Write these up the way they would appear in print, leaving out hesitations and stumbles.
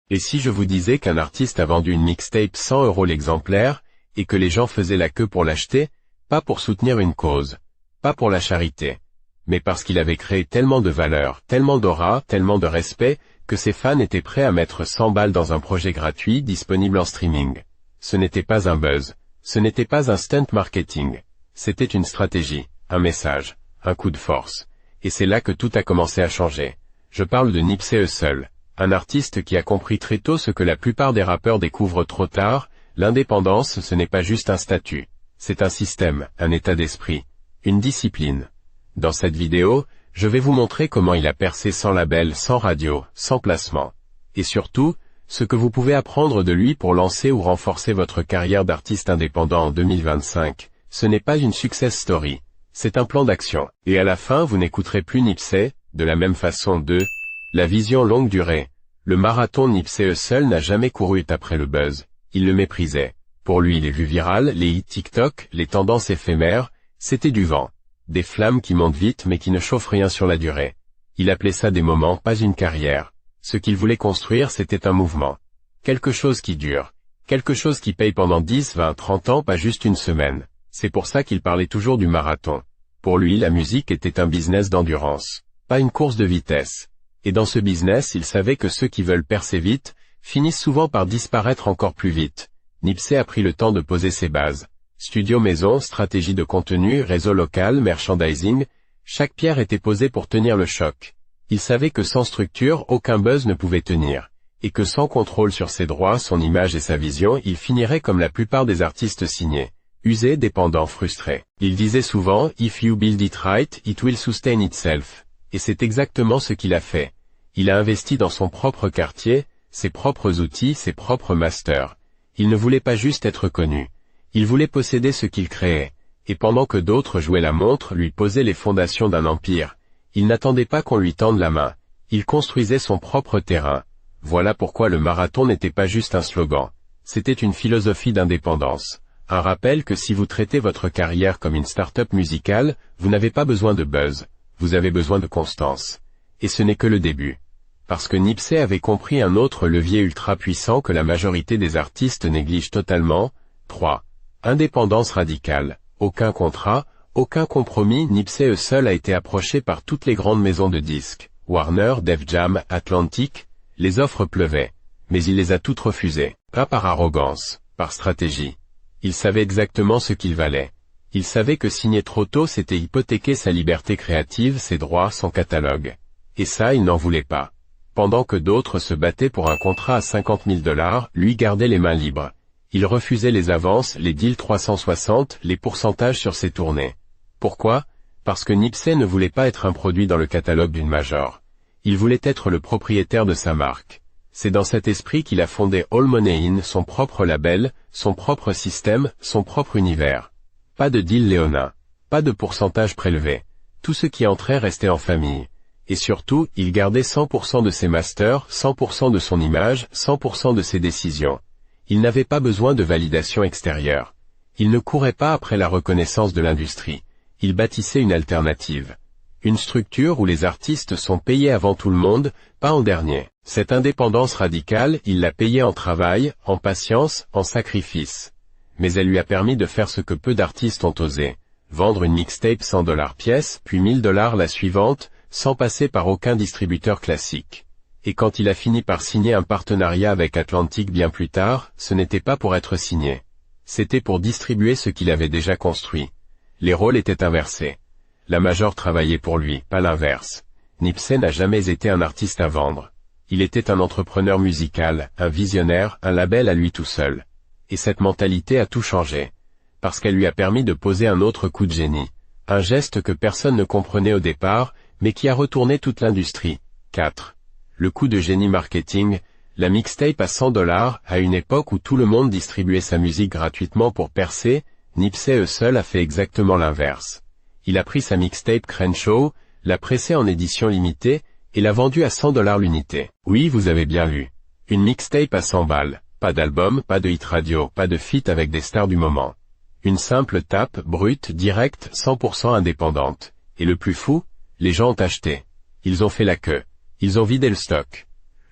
Et si je vous disais qu'un artiste a vendu une mixtape 100 € l'exemplaire, et que les gens faisaient la queue pour l'acheter, pas pour soutenir une cause, pas pour la charité, mais parce qu'il avait créé tellement de valeur, tellement d'aura, tellement de respect, que ses fans étaient prêts à mettre 100 balles dans un projet gratuit disponible en streaming. Ce n'était pas un buzz, ce n'était pas un stunt marketing, c'était une stratégie, un message, un coup de force. Et c'est là que tout a commencé à changer. Je parle de Nipsey Hussle, un artiste qui a compris très tôt ce que la plupart des rappeurs découvrent trop tard, l'indépendance ce n'est pas juste un statut, c'est un système, un état d'esprit, une discipline. Dans cette vidéo, je vais vous montrer comment il a percé sans label, sans radio, sans placement. Et surtout, ce que vous pouvez apprendre de lui pour lancer ou renforcer votre carrière d'artiste indépendant en 2025. Ce n'est pas une success story, c'est un plan d'action. Et à la fin, vous n'écouterez plus Nipsey, de la même façon la vision longue durée. Le marathon Nipsey Hussle n'a jamais couru après le buzz. Il le méprisait. Pour lui, les vues virales, les hits TikTok, les tendances éphémères, c'était du vent. Des flammes qui montent vite mais qui ne chauffent rien sur la durée. Il appelait ça des moments, pas une carrière. Ce qu'il voulait construire, c'était un mouvement. Quelque chose qui dure. Quelque chose qui paye pendant 10, 20, 30 ans, pas juste une semaine. C'est pour ça qu'il parlait toujours du marathon. Pour lui, la musique était un business d'endurance, pas une course de vitesse. Et dans ce business, il savait que ceux qui veulent percer vite, finissent souvent par disparaître encore plus vite. Nipsey a pris le temps de poser ses bases. Studio maison, stratégie de contenu, réseau local, merchandising, chaque pierre était posée pour tenir le choc. Il savait que sans structure, aucun buzz ne pouvait tenir, et que sans contrôle sur ses droits, son image et sa vision, il finirait comme la plupart des artistes signés, usés, dépendants, frustrés. Il disait souvent « If you build it right, it will sustain itself ». Et c'est exactement ce qu'il a fait. Il a investi dans son propre quartier, ses propres outils, ses propres masters. Il ne voulait pas juste être connu. Il voulait posséder ce qu'il créait, et pendant que d'autres jouaient la montre, lui posaient les fondations d'un empire, il n'attendait pas qu'on lui tende la main, il construisait son propre terrain. Voilà pourquoi le marathon n'était pas juste un slogan, c'était une philosophie d'indépendance. Un rappel que si vous traitez votre carrière comme une start-up musicale, vous n'avez pas besoin de buzz, vous avez besoin de constance. Et ce n'est que le début. Parce que Nipsey avait compris un autre levier ultra puissant que la majorité des artistes négligent totalement. 3. Indépendance radicale. Aucun contrat, aucun compromis. Nipsey Hussle a été approché par toutes les grandes maisons de disques, Warner, Def Jam, Atlantic. Les offres pleuvaient, mais il les a toutes refusées. Pas par arrogance, par stratégie. Il savait exactement ce qu'il valait. Il savait que signer trop tôt c'était hypothéquer sa liberté créative, ses droits, son catalogue. Et ça, il n'en voulait pas. Pendant que d'autres se battaient pour un contrat à 50 000 $, lui gardait les mains libres. Il refusait les avances, les deals 360, les pourcentages sur ses tournées. Pourquoi? Parce que Nipsey ne voulait pas être un produit dans le catalogue d'une major. Il voulait être le propriétaire de sa marque. C'est dans cet esprit qu'il a fondé All Money In, son propre label, son propre système, son propre univers. Pas de deal léonin. Pas de pourcentage prélevé. Tout ce qui entrait restait en famille. Et surtout, il gardait 100% de ses masters, 100% de son image, 100% de ses décisions. Il n'avait pas besoin de validation extérieure. Il ne courait pas après la reconnaissance de l'industrie. Il bâtissait une alternative. Une structure où les artistes sont payés avant tout le monde, pas en dernier. Cette indépendance radicale, il l'a payée en travail, en patience, en sacrifice. Mais elle lui a permis de faire ce que peu d'artistes ont osé. Vendre une mixtape 100 $ pièce, puis 1000 $ la suivante, sans passer par aucun distributeur classique. Et quand il a fini par signer un partenariat avec Atlantic bien plus tard, ce n'était pas pour être signé. C'était pour distribuer ce qu'il avait déjà construit. Les rôles étaient inversés. La major travaillait pour lui, pas l'inverse. Nipsey n'a jamais été un artiste à vendre. Il était un entrepreneur musical, un visionnaire, un label à lui tout seul. Et cette mentalité a tout changé. Parce qu'elle lui a permis de poser un autre coup de génie. Un geste que personne ne comprenait au départ, mais qui a retourné toute l'industrie. 4. Le coup de génie marketing, la mixtape à 100 $, à une époque où tout le monde distribuait sa musique gratuitement pour percer, Nipsey Hussle a fait exactement l'inverse. Il a pris sa mixtape Crenshaw, l'a pressée en édition limitée, et l'a vendue à 100 $ l'unité. Oui, vous avez bien lu. Une mixtape à 100 balles. Pas d'album, pas de hit radio, pas de feat avec des stars du moment. Une simple tape, brute, directe, 100% indépendante. Et le plus fou, les gens ont acheté. Ils ont fait la queue. Ils ont vidé le stock.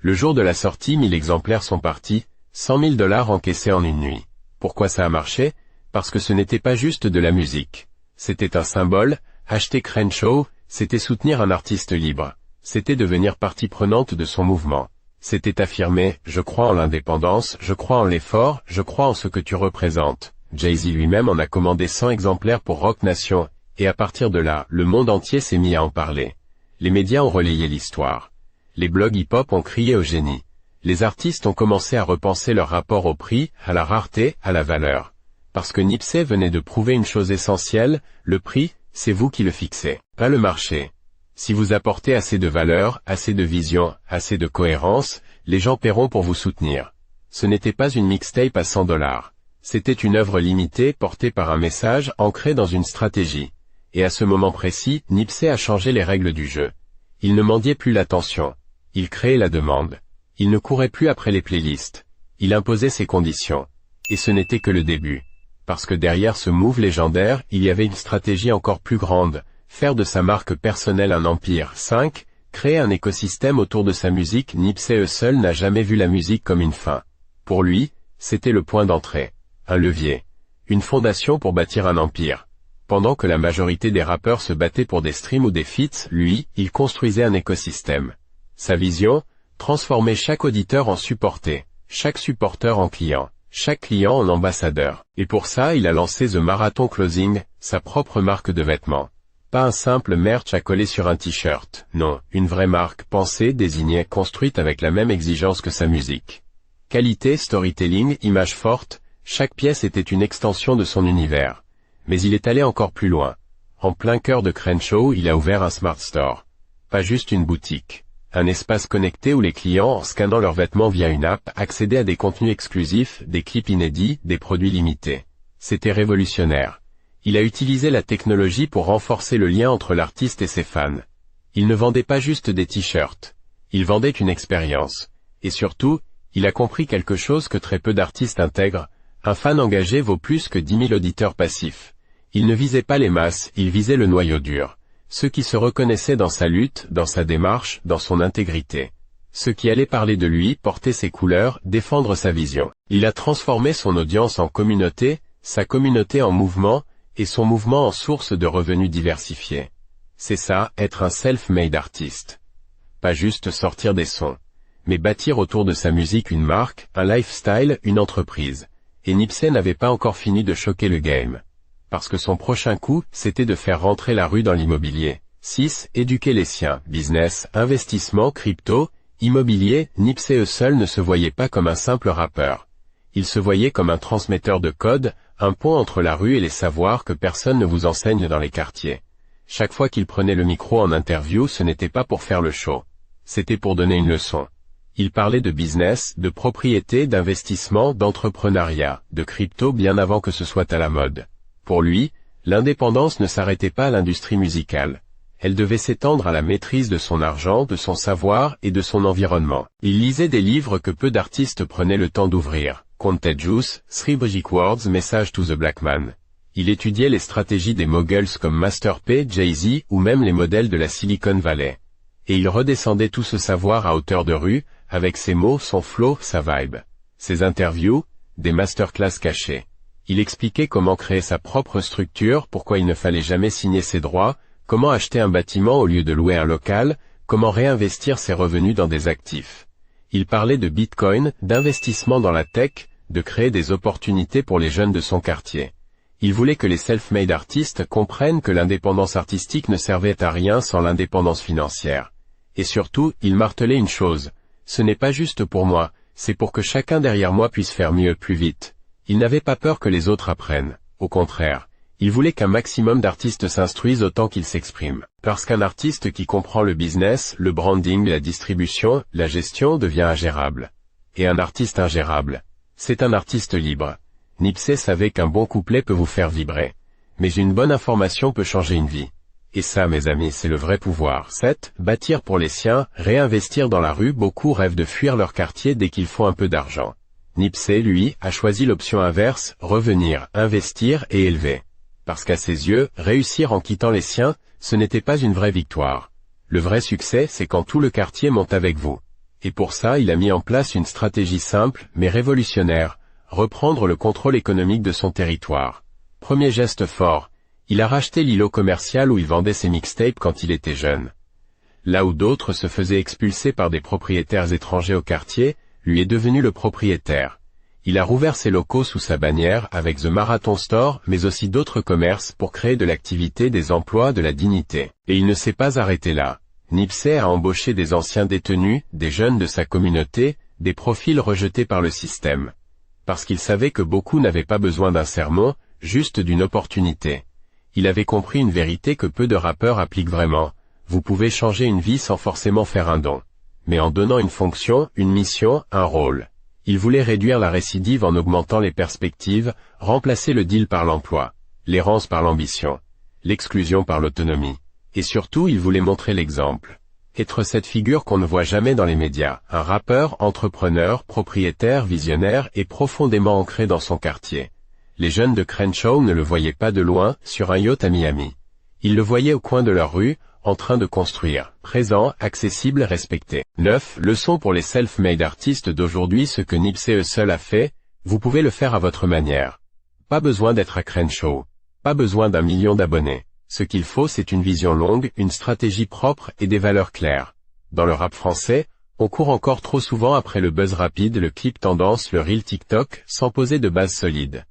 Le jour de la sortie, 1000 exemplaires sont partis, 100 000 $ encaissés en une nuit. Pourquoi ça a marché? Parce que ce n'était pas juste de la musique. C'était un symbole, acheter Crenshaw, c'était soutenir un artiste libre. C'était devenir partie prenante de son mouvement. C'était affirmer, je crois en l'indépendance, je crois en l'effort, je crois en ce que tu représentes. Jay-Z lui-même en a commandé 100 exemplaires pour Roc Nation, et à partir de là, le monde entier s'est mis à en parler. Les médias ont relayé l'histoire. Les blogs hip-hop ont crié au génie. Les artistes ont commencé à repenser leur rapport au prix, à la rareté, à la valeur. Parce que Nipsey venait de prouver une chose essentielle, le prix, c'est vous qui le fixez, pas le marché. Si vous apportez assez de valeur, assez de vision, assez de cohérence, les gens paieront pour vous soutenir. Ce n'était pas une mixtape à 100 $. C'était une œuvre limitée portée par un message ancré dans une stratégie. Et à ce moment précis, Nipsey a changé les règles du jeu. Il ne mendiait plus l'attention. Il créait la demande. Il ne courait plus après les playlists. Il imposait ses conditions. Et ce n'était que le début. Parce que derrière ce move légendaire, il y avait une stratégie encore plus grande. Faire de sa marque personnelle un empire. 5. Créer un écosystème autour de sa musique. Nipsey Hussle n'a jamais vu la musique comme une fin. Pour lui, c'était le point d'entrée. Un levier. Une fondation pour bâtir un empire. Pendant que la majorité des rappeurs se battaient pour des streams ou des feats, lui, il construisait un écosystème. Sa vision, transformer chaque auditeur en supporter, chaque supporter en client, chaque client en ambassadeur. Et pour ça, il a lancé The Marathon Clothing, sa propre marque de vêtements. Pas un simple merch à coller sur un t-shirt, non, une vraie marque pensée, désignée, construite avec la même exigence que sa musique. Qualité, storytelling, image forte, chaque pièce était une extension de son univers. Mais il est allé encore plus loin. En plein cœur de Crenshaw, il a ouvert un Smart Store. Pas juste une boutique. Un espace connecté où les clients, en scannant leurs vêtements via une app, accédaient à des contenus exclusifs, des clips inédits, des produits limités. C'était révolutionnaire. Il a utilisé la technologie pour renforcer le lien entre l'artiste et ses fans. Il ne vendait pas juste des t-shirts. Il vendait une expérience. Et surtout, il a compris quelque chose que très peu d'artistes intègrent. Un fan engagé vaut plus que 10 000 auditeurs passifs. Il ne visait pas les masses, il visait le noyau dur. Ceux qui se reconnaissaient dans sa lutte, dans sa démarche, dans son intégrité. Ceux qui allaient parler de lui, porter ses couleurs, défendre sa vision. Il a transformé son audience en communauté, sa communauté en mouvement, et son mouvement en source de revenus diversifiés. C'est ça, être un self-made artiste. Pas juste sortir des sons, mais bâtir autour de sa musique une marque, un lifestyle, une entreprise. Et Nipsey n'avait pas encore fini de choquer le game. Parce que son prochain coup, c'était de faire rentrer la rue dans l'immobilier. 6. Éduquer les siens. Business, investissement, crypto, immobilier. Nipsey Hussle ne se voyait pas comme un simple rappeur. Il se voyait comme un transmetteur de code, un pont entre la rue et les savoirs que personne ne vous enseigne dans les quartiers. Chaque fois qu'il prenait le micro en interview, ce n'était pas pour faire le show. C'était pour donner une leçon. Il parlait de business, de propriété, d'investissement, d'entrepreneuriat, de crypto bien avant que ce soit à la mode. Pour lui, l'indépendance ne s'arrêtait pas à l'industrie musicale. Elle devait s'étendre à la maîtrise de son argent, de son savoir et de son environnement. Il lisait des livres que peu d'artistes prenaient le temps d'ouvrir. Contagious, Three Magic Words, Message to the Black Man. Il étudiait les stratégies des moguls comme Master P, Jay-Z ou même les modèles de la Silicon Valley. Et il redescendait tout ce savoir à hauteur de rue, avec ses mots, son flow, sa vibe. Ses interviews, des masterclass cachées. Il expliquait comment créer sa propre structure, pourquoi il ne fallait jamais signer ses droits, comment acheter un bâtiment au lieu de louer un local, comment réinvestir ses revenus dans des actifs. Il parlait de Bitcoin, d'investissement dans la tech, de créer des opportunités pour les jeunes de son quartier. Il voulait que les self-made artistes comprennent que l'indépendance artistique ne servait à rien sans l'indépendance financière. Et surtout, il martelait une chose. Ce n'est pas juste pour moi, c'est pour que chacun derrière moi puisse faire mieux, plus vite. Il n'avait pas peur que les autres apprennent. Au contraire, il voulait qu'un maximum d'artistes s'instruisent autant qu'ils s'expriment. Parce qu'un artiste qui comprend le business, le branding, la distribution, la gestion devient ingérable. Et un artiste ingérable, c'est un artiste libre. Nipsey savait qu'un bon couplet peut vous faire vibrer. Mais une bonne information peut changer une vie. Et ça, mes amis, c'est le vrai pouvoir. 7. Bâtir pour les siens, réinvestir dans la rue. Beaucoup rêvent de fuir leur quartier dès qu'ils font un peu d'argent. Nipsey, lui, a choisi l'option inverse, revenir, investir et élever. Parce qu'à ses yeux, réussir en quittant les siens, ce n'était pas une vraie victoire. Le vrai succès, c'est quand tout le quartier monte avec vous. Et pour ça, il a mis en place une stratégie simple, mais révolutionnaire, reprendre le contrôle économique de son territoire. Premier geste fort, il a racheté l'îlot commercial où il vendait ses mixtapes quand il était jeune. Là où d'autres se faisaient expulser par des propriétaires étrangers au quartier, lui est devenu le propriétaire. Il a rouvert ses locaux sous sa bannière avec The Marathon Store, mais aussi d'autres commerces pour créer de l'activité, des emplois, de la dignité. Et il ne s'est pas arrêté là. Nipsey a embauché des anciens détenus, des jeunes de sa communauté, des profils rejetés par le système. Parce qu'il savait que beaucoup n'avaient pas besoin d'un sermon, juste d'une opportunité. Il avait compris une vérité que peu de rappeurs appliquent vraiment. Vous pouvez changer une vie sans forcément faire un don. Mais en donnant une fonction, une mission, un rôle. Il voulait réduire la récidive en augmentant les perspectives, remplacer le deal par l'emploi, l'errance par l'ambition, l'exclusion par l'autonomie. Et surtout, il voulait montrer l'exemple. Être cette figure qu'on ne voit jamais dans les médias, un rappeur, entrepreneur, propriétaire, visionnaire et profondément ancré dans son quartier. Les jeunes de Crenshaw ne le voyaient pas de loin, sur un yacht à Miami. Ils le voyaient au coin de leur rue, en train de construire, présent, accessible, respecté. 9. Leçon pour les self-made artistes d'aujourd'hui. Ce que Nipsey Hussle a fait, vous pouvez le faire à votre manière. Pas besoin d'être à Crenshaw. Pas besoin d'1 million d'abonnés. Ce qu'il faut, c'est une vision longue, une stratégie propre et des valeurs claires. Dans le rap français, on court encore trop souvent après le buzz rapide, le clip tendance, le reel TikTok, sans poser de base solide.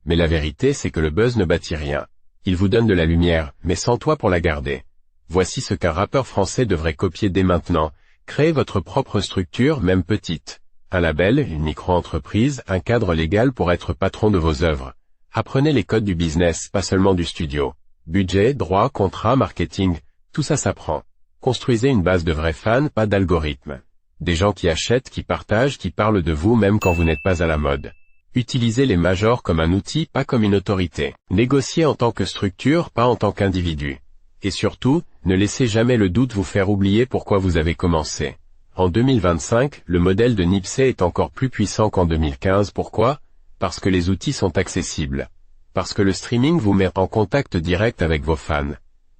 Mais la vérité, c'est que le buzz ne bâtit rien. Il vous donne de la lumière, mais sans toit pour la garder. Voici ce qu'un rappeur français devrait copier dès maintenant. Créez votre propre structure, même petite. Un label, une micro-entreprise, un cadre légal pour être patron de vos œuvres. Apprenez les codes du business, pas seulement du studio. Budget, droit, contrat, marketing, tout ça s'apprend. Construisez une base de vrais fans, pas d'algorithmes. Des gens qui achètent, qui partagent, qui parlent de vous même quand vous n'êtes pas à la mode. Utilisez les majors comme un outil, pas comme une autorité. Négociez en tant que structure, pas en tant qu'individu. Et surtout, ne laissez jamais le doute vous faire oublier pourquoi vous avez commencé. En 2025, le modèle de Nipsey est encore plus puissant qu'en 2015. Pourquoi? Parce que les outils sont accessibles. Parce que le streaming vous met en contact direct avec vos fans.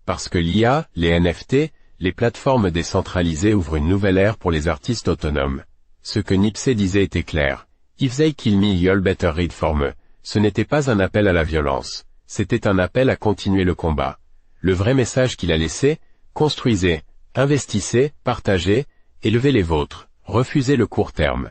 Parce que l'IA, les NFT, les plateformes décentralisées ouvrent une nouvelle ère pour les artistes autonomes. Ce que Nipsey disait était clair. If they kill me, you'll better read for me. Ce n'était pas un appel à la violence. C'était un appel à continuer le combat. Le vrai message qu'il a laissé, construisez, investissez, partagez, élevez les vôtres, refusez le court terme.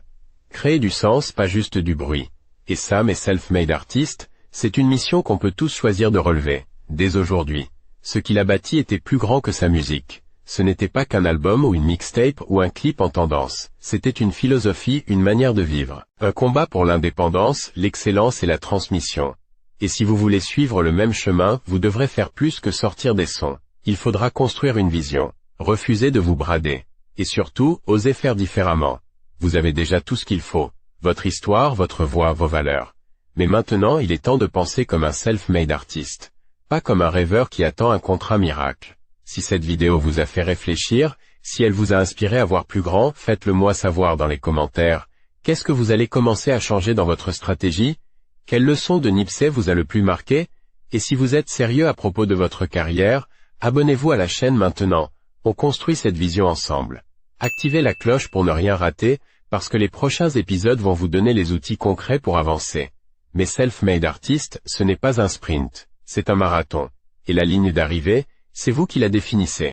Créez du sens, pas juste du bruit. Et ça, mes self-made artistes, c'est une mission qu'on peut tous choisir de relever, dès aujourd'hui. Ce qu'il a bâti était plus grand que sa musique. Ce n'était pas qu'un album ou une mixtape ou un clip en tendance. C'était une philosophie, une manière de vivre. Un combat pour l'indépendance, l'excellence et la transmission. Et si vous voulez suivre le même chemin, vous devrez faire plus que sortir des sons. Il faudra construire une vision. Refuser de vous brader. Et surtout, oser faire différemment. Vous avez déjà tout ce qu'il faut. Votre histoire, votre voix, vos valeurs. Mais maintenant, il est temps de penser comme un self-made artiste. Pas comme un rêveur qui attend un contrat miracle. Si cette vidéo vous a fait réfléchir, si elle vous a inspiré à voir plus grand, faites-le moi savoir dans les commentaires. Qu'est-ce que vous allez commencer à changer dans votre stratégie? Quelle leçon de Nipsey vous a le plus marqué? Et si vous êtes sérieux à propos de votre carrière, abonnez-vous à la chaîne maintenant. On construit cette vision ensemble. Activez la cloche pour ne rien rater, parce que les prochains épisodes vont vous donner les outils concrets pour avancer. Mais self-made artiste, ce n'est pas un sprint, c'est un marathon. Et la ligne d'arrivée, c'est vous qui la définissez.